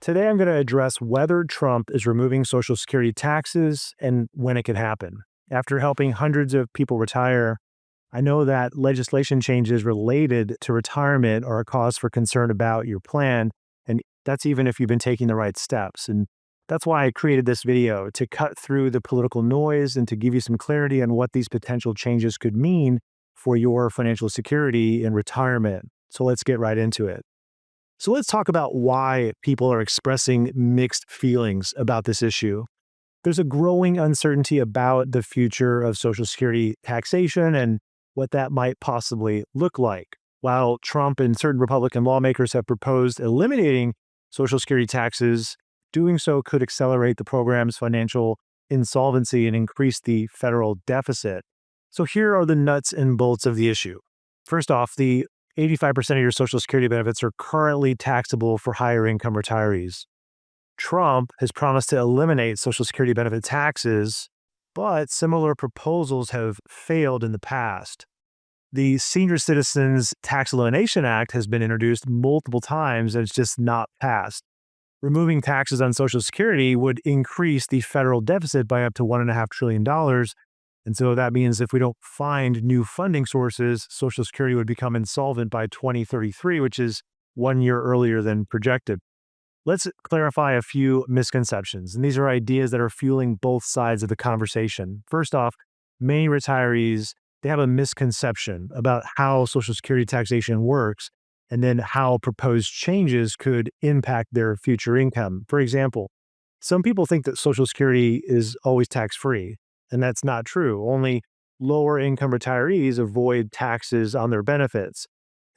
Today, I'm going to address whether Trump is removing Social Security taxes and when it could happen. After helping hundreds of people retire, I know that legislation changes related to retirement are a cause for concern about your plan. And that's even if you've been taking the right steps. And that's why I created this video to cut through the political noise and to give you some clarity on what these potential changes could mean for your financial security in retirement. So let's get right into it. So let's talk about why people are expressing mixed feelings about this issue. There's a growing uncertainty about the future of Social Security taxation and what that might possibly look like. While Trump and certain Republican lawmakers have proposed eliminating Social Security taxes, doing so could accelerate the program's financial insolvency and increase the federal deficit. So here are the nuts and bolts of the issue. First off, the 85% of your Social Security benefits are currently taxable for higher income retirees. Trump has promised to eliminate Social Security benefit taxes, but similar proposals have failed in the past. The Senior Citizens Tax Elimination Act has been introduced multiple times and it's just not passed. Removing taxes on Social Security would increase the federal deficit by up to $1.5 trillion. And so that means if we don't find new funding sources, Social Security would become insolvent by 2033, which is 1 year earlier than projected. Let's clarify a few misconceptions. And these are ideas that are fueling both sides of the conversation. First off, many retirees, they have a misconception about how Social Security taxation works and then how proposed changes could impact their future income. For example, some people think that Social Security is always tax-free, and that's not true. Only lower income retirees avoid taxes on their benefits.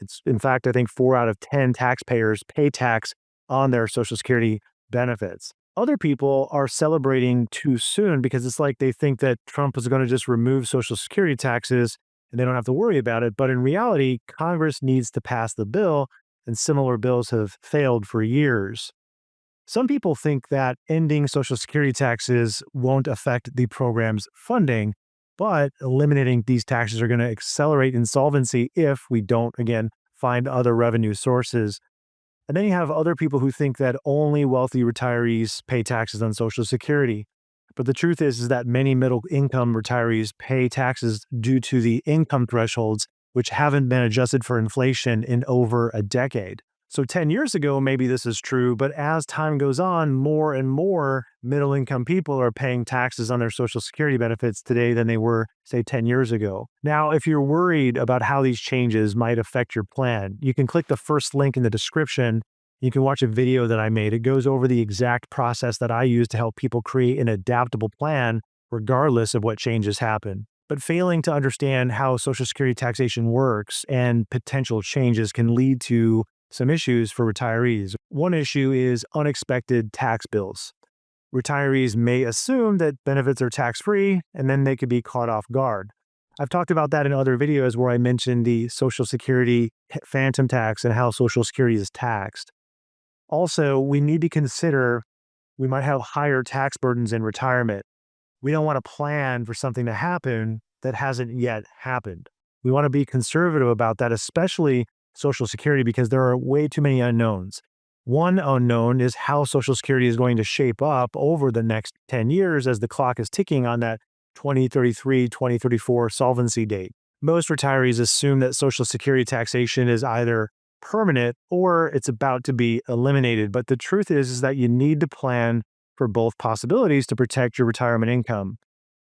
It's, in fact, I think 4 out of 10 taxpayers pay tax on their Social Security benefits. Other people are celebrating too soon because it's like they think that Trump is going to just remove Social Security taxes and they don't have to worry about it. But in reality, Congress needs to pass the bill, and similar bills have failed for years. Some people think that ending Social Security taxes won't affect the program's funding, but eliminating these taxes are going to accelerate insolvency if we don't, again, find other revenue sources. And then you have other people who think that only wealthy retirees pay taxes on Social Security. But the truth is that many middle income retirees pay taxes due to the income thresholds, which haven't been adjusted for inflation in over a decade. So 10 years ago, maybe this is true, but as time goes on, more and more middle income people are paying taxes on their Social Security benefits today than they were, say, 10 years ago. Now, if you're worried about how these changes might affect your plan, you can click the first link in the description. You can watch a video that I made. It goes over the exact process that I use to help people create an adaptable plan, regardless of what changes happen. But failing to understand how Social Security taxation works and potential changes can lead to some issues for retirees. One issue is unexpected tax bills. Retirees may assume that benefits are tax-free, and then they could be caught off guard. I've talked about that in other videos where I mentioned the Social Security phantom tax and how Social Security is taxed. Also, we need to consider we might have higher tax burdens in retirement. We don't want to plan for something to happen that hasn't yet happened. We want to be conservative about that, especially Social Security, because there are way too many unknowns. One unknown is how Social Security is going to shape up over the next 10 years as the clock is ticking on that 2033, 2034 solvency date. Most retirees assume that Social Security taxation is either permanent or it's about to be eliminated. But the truth is that you need to plan for both possibilities to protect your retirement income.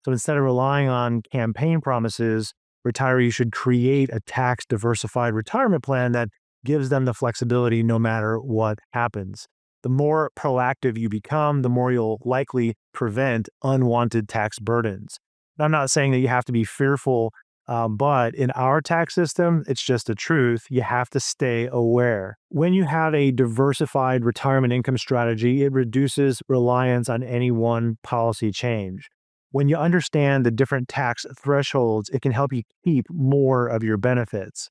So instead of relying on campaign promises, retirees should create a tax-diversified retirement plan that gives them the flexibility no matter what happens. The more proactive you become, the more you'll likely prevent unwanted tax burdens. And I'm not saying that you have to be fearful, but in our tax system, it's just the truth. You have to stay aware. When you have a diversified retirement income strategy, it reduces reliance on any one policy change. When you understand the different tax thresholds, it can help you keep more of your benefits.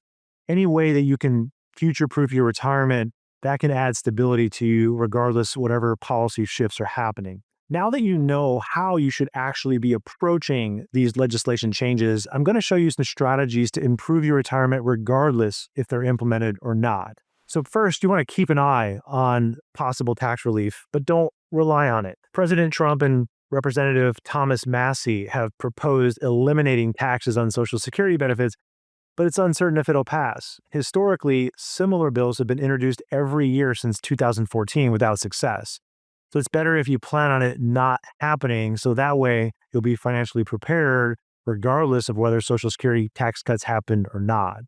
Any way that you can future-proof your retirement, that can add stability to you regardless whatever policy shifts are happening. Now that you know how you should actually be approaching these legislation changes, I'm going to show you some strategies to improve your retirement regardless if they're implemented or not. So, first, you want to keep an eye on possible tax relief, but don't rely on it. President Trump and Representative Thomas Massey have proposed eliminating taxes on Social Security benefits, but it's uncertain if it'll pass. Historically, similar bills have been introduced every year since 2014 without success. So, it's better if you plan on it not happening, so that way you'll be financially prepared regardless of whether Social Security tax cuts happen or not.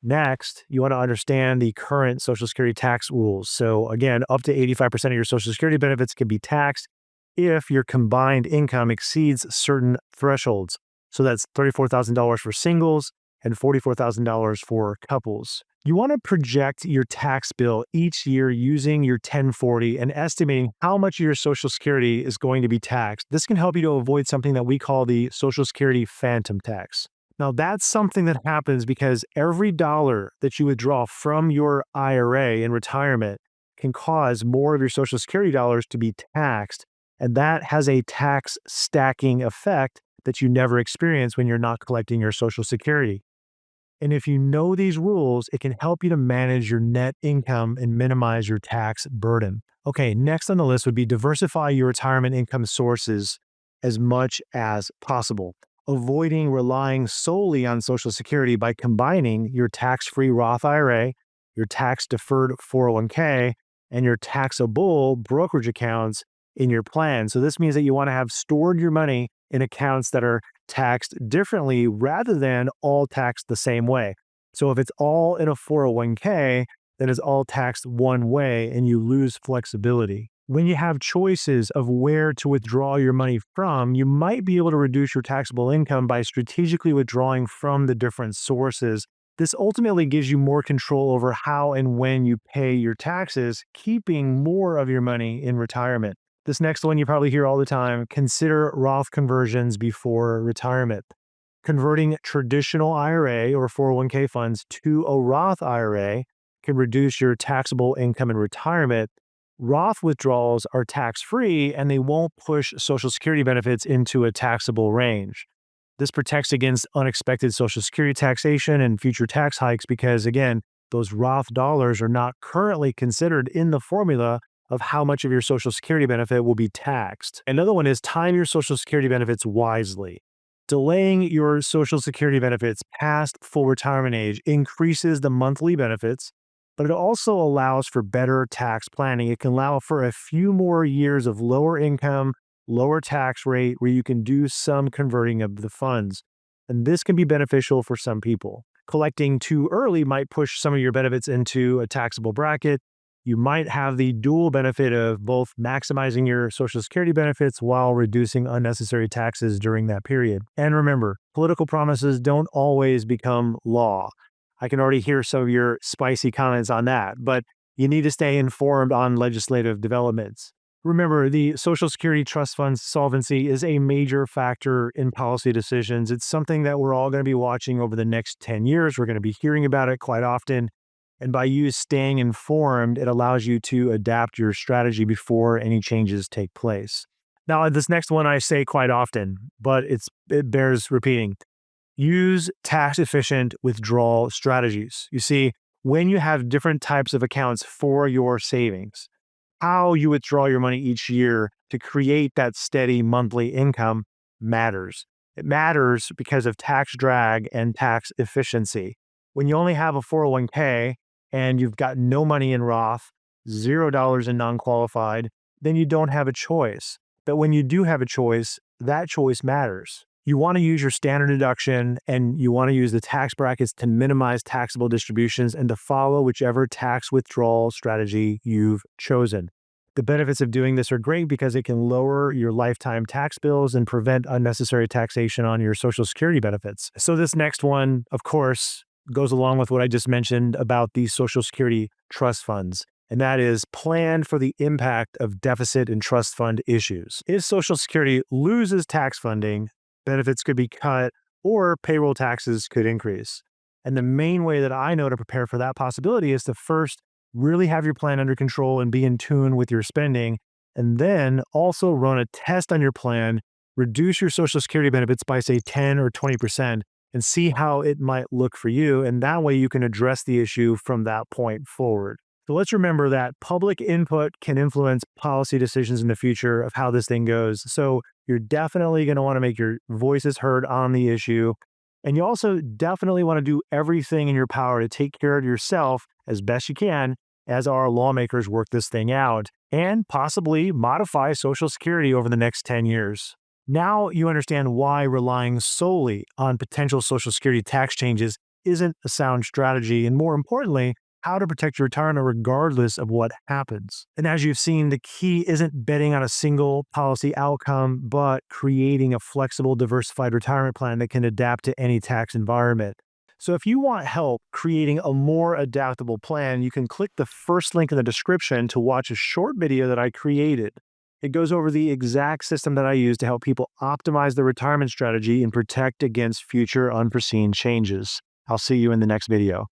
Next, you want to understand the current Social Security tax rules. So, again, up to 85% of your Social Security benefits can be taxed if your combined income exceeds certain thresholds. So, that's $34,000 for singles and $44,000 for couples. You want to project your tax bill each year using your 1040 and estimating how much of your Social Security is going to be taxed. This can help you to avoid something that we call the Social Security phantom tax. Now, that's something that happens because every dollar that you withdraw from your IRA in retirement can cause more of your Social Security dollars to be taxed. And that has a tax stacking effect that you never experience when you're not collecting your Social Security. And if you know these rules, it can help you to manage your net income and minimize your tax burden. Okay, next on the list would be diversify your retirement income sources as much as possible, avoiding relying solely on Social Security by combining your tax-free Roth IRA, your tax-deferred 401k, and your taxable brokerage accounts in your plan. So this means that you want to have stored your money in accounts that are taxed differently rather than all taxed the same way. So if it's all in a 401k, then it's all taxed one way and you lose flexibility. When you have choices of where to withdraw your money from, you might be able to reduce your taxable income by strategically withdrawing from the different sources. This ultimately gives you more control over how and when you pay your taxes, keeping more of your money in retirement. This next one you probably hear all the time: consider Roth conversions before retirement. Converting traditional IRA or 401k funds to a Roth IRA can reduce your taxable income in retirement. Roth withdrawals are tax-free and they won't push Social Security benefits into a taxable range. This protects against unexpected Social Security taxation and future tax hikes because, again, those Roth dollars are not currently considered in the formula of how much of your Social Security benefit will be taxed. Another one is time your Social Security benefits wisely. Delaying your Social Security benefits past full retirement age increases the monthly benefits, but it also allows for better tax planning. It can allow for a few more years of lower income, lower tax rate where you can do some converting of the funds. And this can be beneficial for some people. Collecting too early might push some of your benefits into a taxable bracket. You might have the dual benefit of both maximizing your Social Security benefits while reducing unnecessary taxes during that period. And remember, political promises don't always become law. I can already hear some of your spicy comments on that, but you need to stay informed on legislative developments. Remember, the Social Security Trust Fund solvency is a major factor in policy decisions. It's something that we're all going to be watching over the next 10 years. We're going to be hearing about it quite often. And by you staying informed, it allows you to adapt your strategy before any changes take place. Now, this next one I say quite often, but it bears repeating. Use tax-efficient withdrawal strategies. You see, when you have different types of accounts for your savings, how you withdraw your money each year to create that steady monthly income matters. It matters because of tax drag and tax efficiency. When you only have a 401k and you've got no money in Roth, $0 in non-qualified, then you don't have a choice. But when you do have a choice, that choice matters. You want to use your standard deduction and you want to use the tax brackets to minimize taxable distributions and to follow whichever tax withdrawal strategy you've chosen. The benefits of doing this are great because it can lower your lifetime tax bills and prevent unnecessary taxation on your Social Security benefits. So this next one, of course, goes along with what I just mentioned about the Social Security trust funds. And that is plan for the impact of deficit and trust fund issues. If Social Security loses tax funding, benefits could be cut or payroll taxes could increase. And the main way that I know to prepare for that possibility is to first really have your plan under control and be in tune with your spending, and then also run a test on your plan, reduce your Social Security benefits by say 10 or 20%, and see how it might look for you. And that way you can address the issue from that point forward. So let's remember that public input can influence policy decisions in the future of how this thing goes. So you're definitely going to want to make your voices heard on the issue. And you also definitely want to do everything in your power to take care of yourself as best you can as our lawmakers work this thing out and possibly modify Social Security over the next 10 years. Now you understand why relying solely on potential Social Security tax changes isn't a sound strategy, and more importantly, how to protect your retirement regardless of what happens. And as you've seen, the key isn't betting on a single policy outcome, but creating a flexible, diversified retirement plan that can adapt to any tax environment. So if you want help creating a more adaptable plan, you can click the first link in the description to watch a short video that I created. It goes over the exact system that I use to help people optimize their retirement strategy and protect against future unforeseen changes. I'll see you in the next video.